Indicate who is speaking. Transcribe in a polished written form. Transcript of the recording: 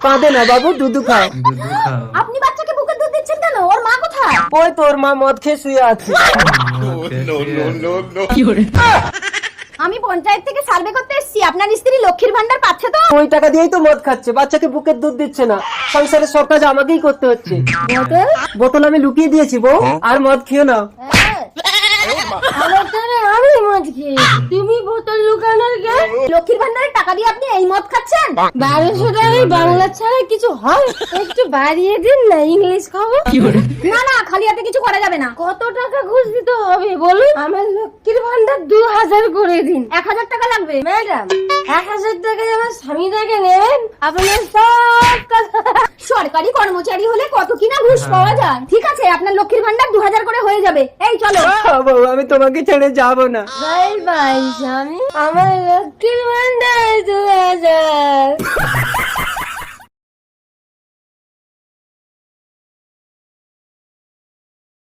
Speaker 1: কাঁদে না বাবু, দুধু খাও।
Speaker 2: আপনি বাচ্চাকে বুকে দুধ দিচ্ছেন কেন? ওর মা কোথায়?
Speaker 1: ওই তোর মা মদ খেয়ে শুয়ে আছে।
Speaker 2: আমি পঞ্চায়েত থেকে সার্ভে করতে এসেছি, আপনার স্ত্রী লক্ষ্মীর ভান্ডার পাচ্ছে তো?
Speaker 1: ওই টাকা দিয়েই তো মদ খাচ্ছে, বাচ্চাকে বুকের দুধ দিচ্ছে না। সংসারের সব কাজ আমাকেই করতে হচ্ছে। বোতল আমি লুকিয়ে দিয়েছি বউ, আর মদ খেও না।
Speaker 2: আমি মদ খেয়েছি, তুমি বোতল লুকানোর কে? লক্ষ্মীর ভান্ডারের টাকা দিয়ে আপনি এই মদ খাচ্ছেন? 1200 টাকায় বাংলা ছাড়া কিছু হয়? একটু বাড়িয়ে দিন না, ইংলিশ খাবো। না না, খালি হাতে কিছু করা যাবে না। কত টাকা ঘুষ দিতে হবে বলুন? আমার লক্ষ্মীর ভান্ডার 2000 করে দিন। 1000 টাকা লাগবে ম্যাডাম। 1000 টাকায় আমার স্বামীটাকে নেবেন, আপনার সব কথা। সরকারি কর্মচারী হলে কত কিনা ঘুষ পাওয়া যায়। ঠিক আছে, আপনার লক্ষ্মীর ভান্ডার 2000 করে হয়ে যাবে। এই চলো।
Speaker 1: বউ, আমি তোমাকে ছেড়ে যাবো না।
Speaker 2: বাই বাই স্বামী, আমার লক্ষ্মীর ভান্ডার 2000।